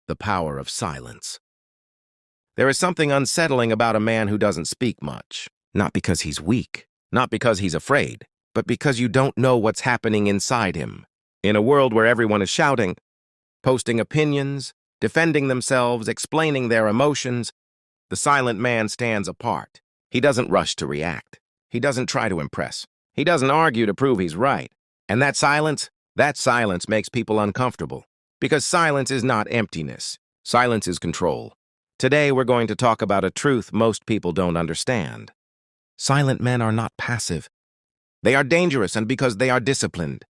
The power of silence. There is something unsettling about a man who doesn't speak much, not because he's weak, not because he's afraid, but because you don't know what's happening inside him. In a world where everyone is shouting, posting opinions, defending themselves, explaining their emotions, the silent man stands apart. He doesn't rush to react. He doesn't try to impress. He doesn't argue to prove he's right. And that silence makes people uncomfortable. Because silence is not emptiness. Silence is control. Today we're going to talk about a truth most people don't understand. Silent men are not passive. They are dangerous, and because they are disciplined.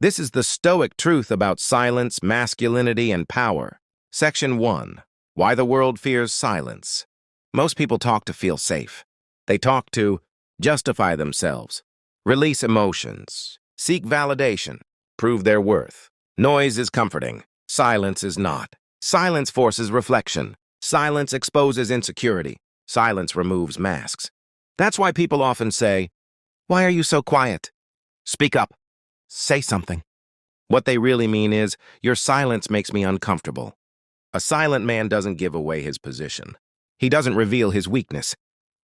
This is the Stoic truth about silence, masculinity, and power. Section 1. Why the world fears silence. Most people talk to feel safe. They talk to justify themselves, release emotions, seek validation, prove their worth. Noise is comforting. Silence is not. Silence forces reflection. Silence exposes insecurity. Silence removes masks. That's why people often say, "Why are you so quiet? Speak up. Say something." What they really mean is, "Your silence makes me uncomfortable." A silent man doesn't give away his position. He doesn't reveal his weakness.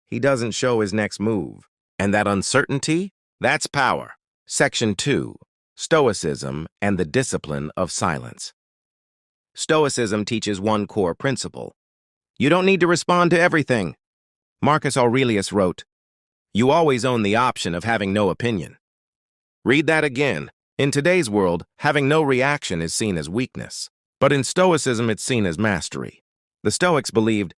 He doesn't show his next move. And that uncertainty, that's power. Section 2. Stoicism and the discipline of silence. Stoicism teaches one core principle. You don't need to respond to everything. Marcus Aurelius wrote, "You always own the option of having no opinion." Read that again. In today's world, having no reaction is seen as weakness. But in Stoicism, it's seen as mastery. The Stoics believed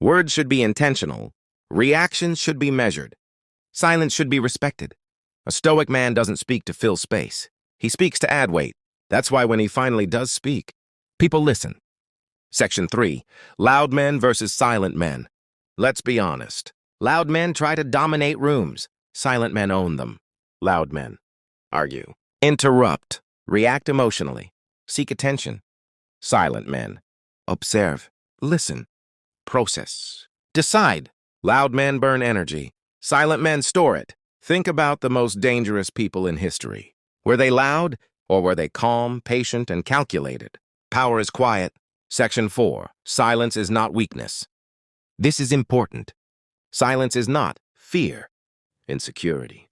words should be intentional, reactions should be measured, silence should be respected. A Stoic man doesn't speak to fill space. He speaks to add weight. That's why when he finally does speak, people listen. Section 3. Loud men versus silent men. Let's be honest. Loud men try to dominate rooms. Silent men own them. Loud men argue, interrupt, react emotionally, seek attention. Silent men observe, listen, process, decide. Loud men burn energy. Silent men store it. Think about the most dangerous people in history. Were they loud, or were they calm, patient, and calculated? Power is quiet. Section 4. Silence is not weakness. This is important. Silence is not fear, insecurity,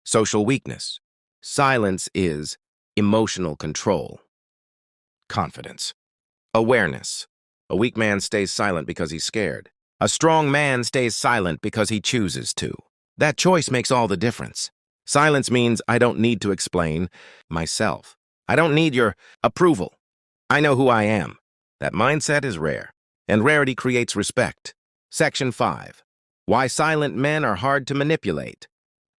social weakness. Silence is emotional control, confidence, awareness. A weak man stays silent because he's scared. A strong man stays silent because he chooses to. That choice makes all the difference. Silence means I don't need to explain myself. I don't need your approval. I know who I am. That mindset is rare, and rarity creates respect. Section 5. Why silent men are hard to manipulate.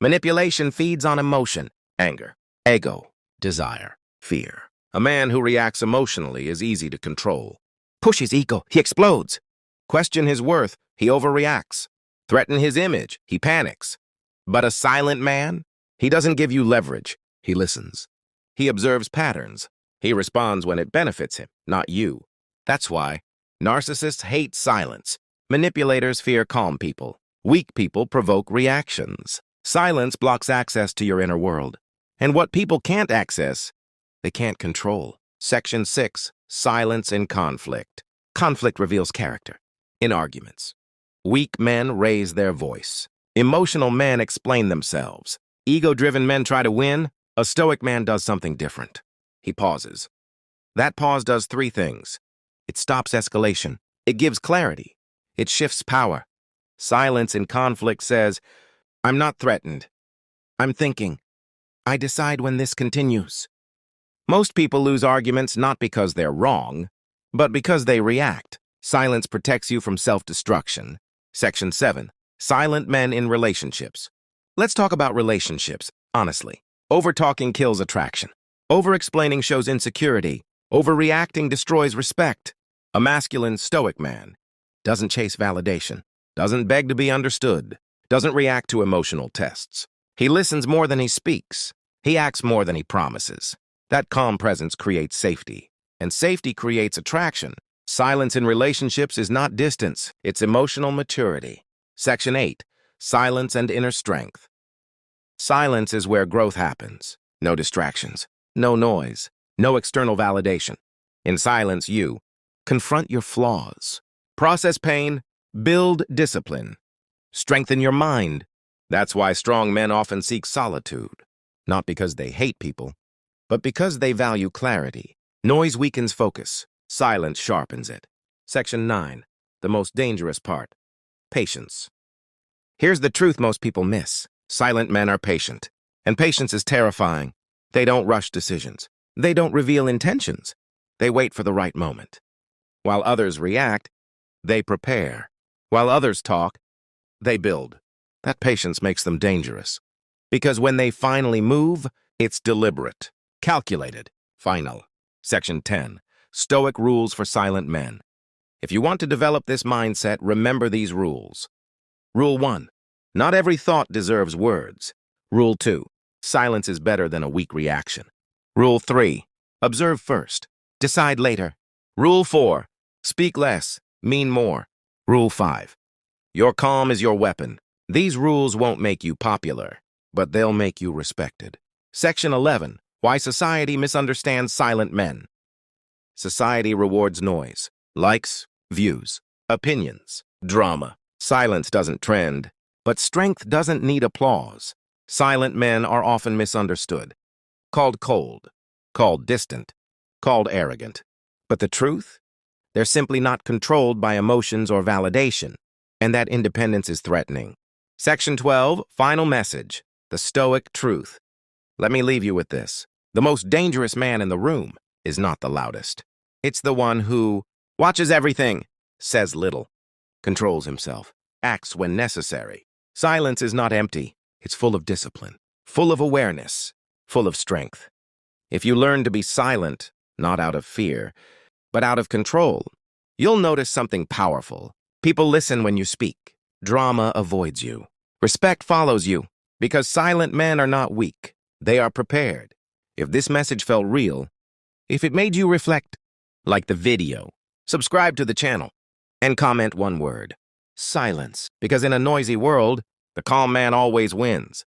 Manipulation feeds on emotion, anger, ego, desire, fear. A man who reacts emotionally is easy to control. Push his ego, he explodes. Question his worth, he overreacts. Threaten his image, he panics. But a silent man, he doesn't give you leverage, he listens. He observes patterns. He responds when it benefits him, not you. That's why narcissists hate silence. Manipulators fear calm people. Weak people provoke reactions. Silence blocks access to your inner world. And what people can't access, they can't control. Section 6. Silence in conflict. Conflict reveals character. In arguments, weak men raise their voice. Emotional men explain themselves. Ego-driven men try to win. A Stoic man does something different. He pauses. That pause does 3 things. It stops escalation. It gives clarity. It shifts power. Silence in conflict says, I'm not threatened. I'm thinking. I decide when this continues. Most people lose arguments not because they're wrong, but because they react. Silence protects you from self-destruction. Section 7. Silent men in relationships. Let's talk about relationships, honestly. Over-talking kills attraction. Over-explaining shows insecurity. Overreacting destroys respect. A masculine, stoic man doesn't chase validation, doesn't beg to be understood, doesn't react to emotional tests. He listens more than he speaks. He acts more than he promises. That calm presence creates safety, and safety creates attraction. Silence in relationships is not distance, it's emotional maturity. Section 8. Silence and inner strength. Silence is where growth happens. No distractions, no noise, no external validation. In silence, you Confront your flaws. Process pain. Build discipline. Strengthen your mind. That's why strong men often seek solitude. Not because they hate people, but because they value clarity. Noise weakens focus. Silence sharpens it. Section 9. The most dangerous part. Patience. Here's the truth most people miss. Silent men are patient. And patience is terrifying. They don't rush decisions. They don't reveal intentions. They wait for the right moment. While others react, they prepare. While others talk, they build. That patience makes them dangerous. Because when they finally move, it's deliberate, calculated, final. Section 10. Stoic rules for silent men. If you want to develop this mindset, remember these rules. Rule 1. Not every thought deserves words. Rule 2. Silence is better than a weak reaction. Rule 3. Observe first. Decide later. Rule 4. Speak less. Mean more. Rule 5. Your calm is your weapon. These rules won't make you popular, but they'll make you respected. Section 11. Why society misunderstands silent men. Society rewards noise, likes, views, opinions, drama. Silence doesn't trend, but strength doesn't need applause. Silent men are often misunderstood, called cold, called distant, called arrogant. But the truth? They're simply not controlled by emotions or validation, and that independence is threatening. Section 12, final message, the Stoic truth. Let me leave you with this. The most dangerous man in the room is not the loudest. It's the one who watches everything, says little, controls himself, acts when necessary. Silence is not empty. It's full of discipline, full of awareness, full of strength. If you learn to be silent, not out of fear, but out of control, you'll notice something powerful. People listen when you speak. Drama avoids you. Respect follows you, because silent men are not weak. They are prepared. If this message felt real, if it made you reflect, like the video, subscribe to the channel, and comment one word. Silence, because in a noisy world, the calm man always wins.